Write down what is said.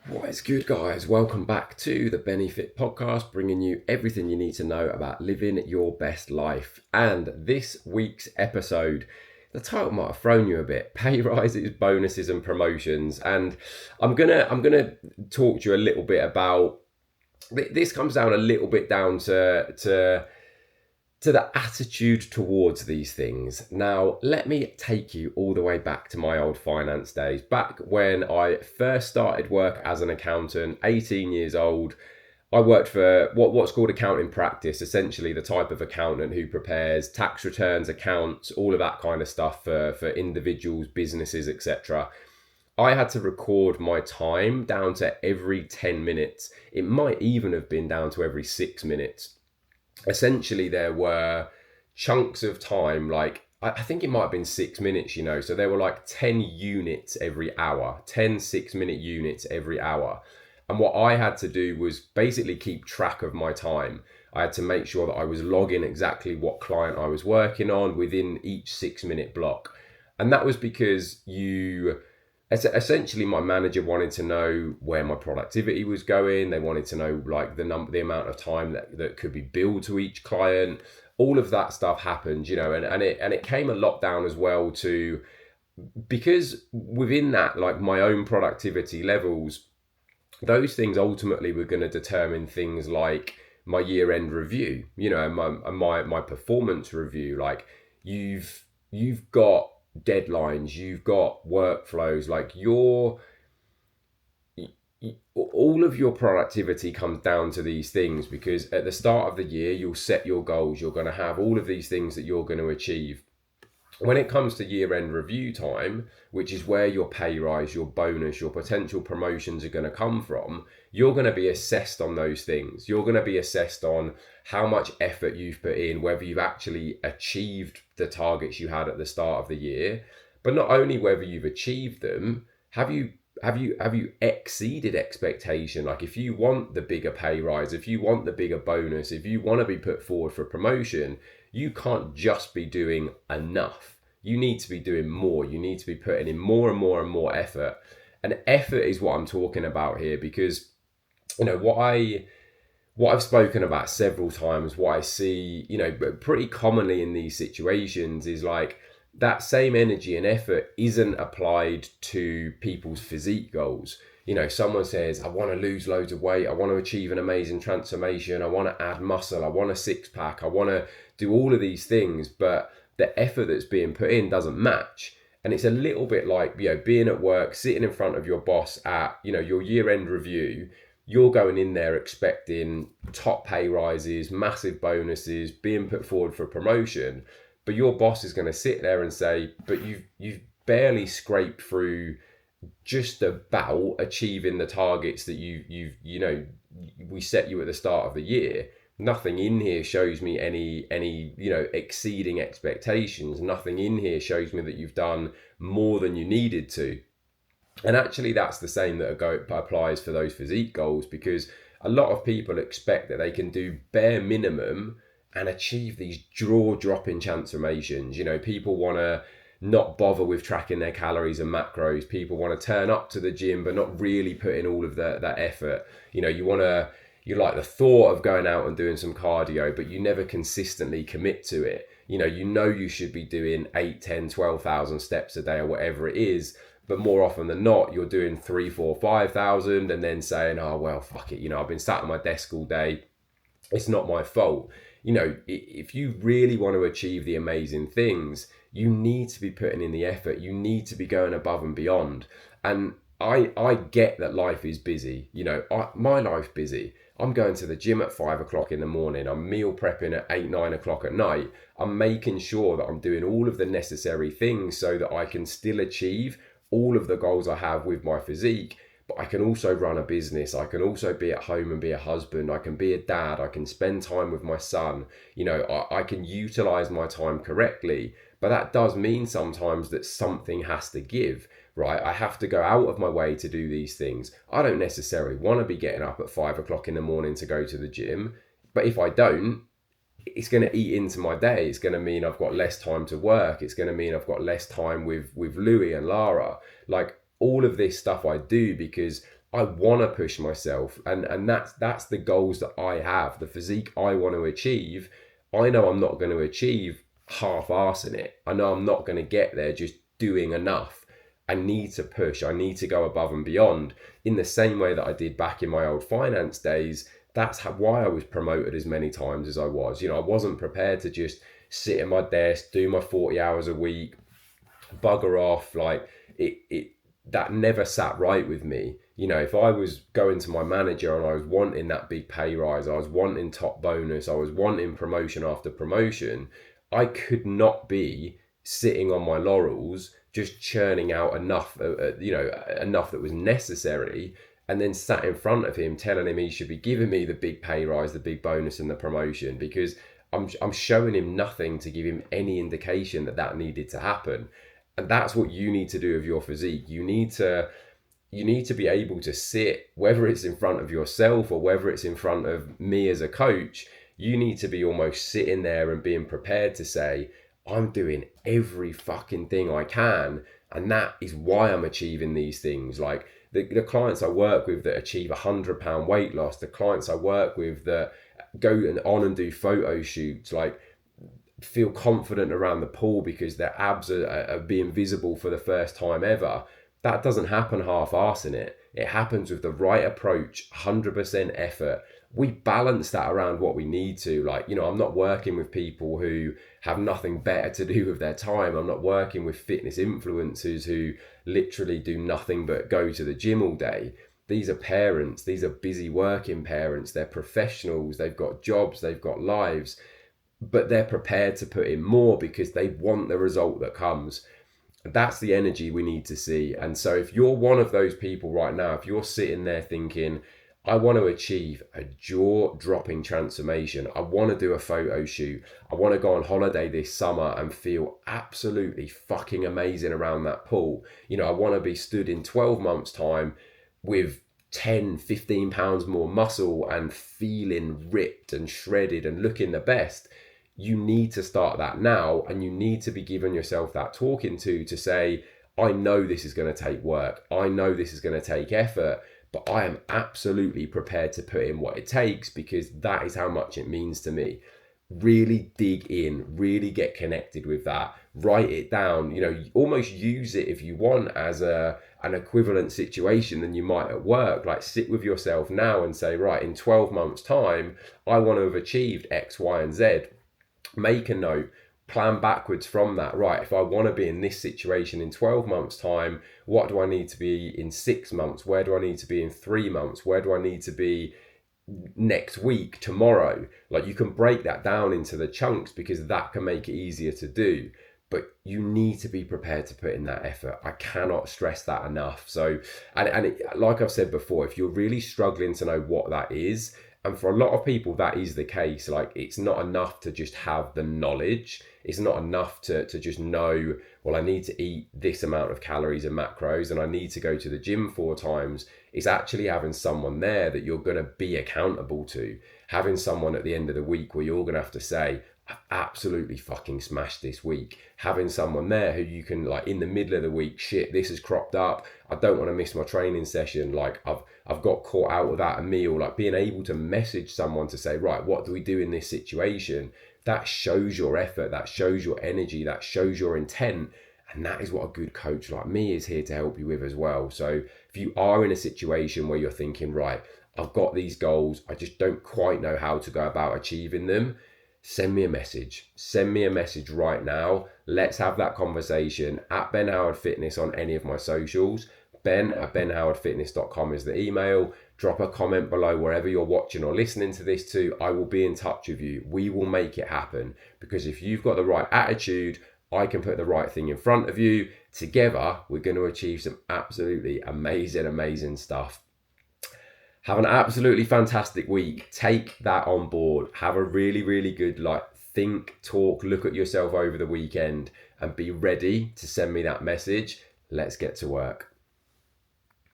What is good, guys? Welcome back to the Benefit Podcast, bringing you everything you need to know about living your best life. And this week's episode, the title might have thrown you a bit: pay rises, bonuses, and promotions. And I'm gonna talk to you a little bit about this. Comes down a little bit down to the attitude towards these things. Now, let me take you all the way back to my old finance days, back when I first started work as an accountant, 18 years old. I worked for what's called accounting practice, essentially the type of accountant who prepares tax returns, accounts, all of that kind of stuff for individuals, businesses, etc. I had to record my time down to every 10 minutes. It might even have been down to every 6 minutes. Essentially, there were chunks of time, like I think it might have been 6 minutes, so there were like 10 units every hour, 10 6 minute units every hour. And what I had to do was basically keep track of my time. I had to make sure that I was logging exactly what client I was working on within each 6 minute block. And that was because essentially my manager wanted to know where my productivity was going. They wanted to know like the amount of time that could be billed to each client. All of that stuff happened, and it came a lot down as well to, because within that, like my own productivity levels, those things ultimately were going to determine things like my year end review, and my performance review. Like you've got deadlines, you've got workflows, like all of your productivity comes down to these things, because at the start of the year you'll set your goals, you're going to have all of these things that you're going to achieve. When it comes to year-end review time, which is where your pay rise, your bonus, your potential promotions are going to come from, you're going to be assessed on those things. You're going to be assessed on how much effort you've put in, whether you've actually achieved the targets you had at the start of the year, but not only whether you've achieved them. Have you exceeded expectation? Like, if you want the bigger pay rise, if you want the bigger bonus, if you want to be put forward for promotion, you can't just be doing enough. You need to be doing more. You need to be putting in more and more and more effort. And effort is what I'm talking about here, because what I've spoken about several times, what I see, pretty commonly in these situations is like that same energy and effort isn't applied to people's physique goals. Someone says, I want to lose loads of weight, I want to achieve an amazing transformation, I want to add muscle, I want a six pack, I want to do all of these things, but the effort that's being put in doesn't match. And it's a little bit like, being at work, sitting in front of your boss at, your year end review. You're going in there expecting top pay rises, massive bonuses, being put forward for promotion, but your boss is going to sit there and say, but you've barely scraped through just about achieving the targets that we set you at the start of the year. Nothing in here shows me any exceeding expectations. Nothing in here shows me that you've done more than you needed to. And actually, that's the same that applies for those physique goals, because a lot of people expect that they can do bare minimum and achieve these jaw-dropping transformations. People want to not bother with tracking their calories and macros. People want to turn up to the gym but not really put in all of that effort. You like the thought of going out and doing some cardio, but you never consistently commit to it. You should be doing 8, 10, 12,000 steps a day or whatever it is, but more often than not, you're doing 3, 4, 5,000 and then saying, oh, well, fuck it. I've been sat at my desk all day. It's not my fault. If you really want to achieve the amazing things, you need to be putting in the effort. You need to be going above and beyond. And I get that life is busy. My life's busy. I'm going to the gym at 5 o'clock in the morning. I'm meal prepping at 8, 9 o'clock at night. I'm making sure that I'm doing all of the necessary things so that I can still achieve all of the goals I have with my physique. But I can also run a business. I can also be at home and be a husband. I can be a dad. I can spend time with my son. I can utilize my time correctly. But that does mean sometimes that something has to give, right? I have to go out of my way to do these things. I don't necessarily want to be getting up at 5 o'clock in the morning to go to the gym. But if I don't, it's going to eat into my day. It's going to mean I've got less time to work. It's going to mean I've got less time with Louis and Lara. Like, all of this stuff I do because I want to push myself, and that's the goals that I have, the physique I want to achieve. I know I'm not going to achieve half-assing it. I know I'm not going to get there just doing enough. I need to push. I need to go above and beyond in the same way that I did back in my old finance days. That's why I was promoted as many times as I was. I wasn't prepared to just sit at my desk, do my 40 hours a week, bugger off. Like it that never sat right with me. If I was going to my manager and I was wanting that big pay rise, I was wanting top bonus, I was wanting promotion after promotion, I could not be sitting on my laurels just churning out enough, enough that was necessary, and then sat in front of him telling him he should be giving me the big pay rise, the big bonus, and the promotion, because I'm showing him nothing to give him any indication that needed to happen. And that's what you need to do with your physique. You need to be able to sit, whether it's in front of yourself or whether it's in front of me as a coach. You need to be almost sitting there and being prepared to say, I'm doing every fucking thing I can, and that is why I'm achieving these things. Like the clients I work with that achieve £100 weight loss, the clients I work with that go on and do photo shoots, like feel confident around the pool because their abs are being visible for the first time ever. That doesn't happen half-assing it. It happens with the right approach, 100% effort. We balance that around what we need to. Like, I'm not working with people who have nothing better to do with their time. I'm not working with fitness influencers who literally do nothing but go to the gym all day. These are parents. These are busy working parents. They're professionals. They've got jobs. They've got lives. But they're prepared to put in more because they want the result that comes. That's the energy we need to see. And so if you're one of those people right now, if you're sitting there thinking, I want to achieve a jaw-dropping transformation, I want to do a photo shoot, I want to go on holiday this summer and feel absolutely fucking amazing around that pool. I want to be stood in 12 months time with 10, 15 pounds more muscle and feeling ripped and shredded and looking the best. You need to start that now, and you need to be giving yourself that talking to say, I know this is going to take work. I know this is going to take effort, but I am absolutely prepared to put in what it takes because that is how much it means to me. Really dig in, really get connected with that, write it down, almost use it if you want as an equivalent situation than you might at work. Like sit with yourself now and say, right, in 12 months time, I want to have achieved X, Y, and Z. Make a note, plan backwards from that. Right, if I want to be in this situation in 12 months time, what do I need to be in 6 months? Where do I need to be in 3 months? Where do I need to be next week, tomorrow? Like you can break that down into the chunks because that can make it easier to do. But you need to be prepared to put in that effort. I cannot stress that enough. So, like I've said before, if you're really struggling to know what that is, and for a lot of people, that is the case. Like, it's not enough to just have the knowledge. It's not enough to just know, well, I need to eat this amount of calories and macros, and I need to go to the gym 4 times. It's actually having someone there that you're going to be accountable to. Having someone at the end of the week where you're going to have to say, I've absolutely fucking smashed this week. Having someone there who you can, like, in the middle of the week, shit, this has cropped up, I don't want to miss my training session, like I've got caught out without a meal. Like being able to message someone to say, right, what do we do in this situation? That shows your effort, that shows your energy, that shows your intent. And that is what a good coach like me is here to help you with as well. So if you are in a situation where you're thinking, right, I've got these goals, I just don't quite know how to go about achieving them, send me a message. Send me a message right now. Let's have that conversation at Ben Howard Fitness on any of my socials. ben@benhowardfitness.com is the email. Drop a comment below wherever you're watching or listening to this to. I will be in touch with you. We will make it happen, because if you've got the right attitude, I can put the right thing in front of you. Together, we're going to achieve some absolutely amazing stuff. Have an absolutely fantastic week. Take that on board. Have a really good, think, talk, look at yourself over the weekend, and be ready to send me that message. Let's get to work.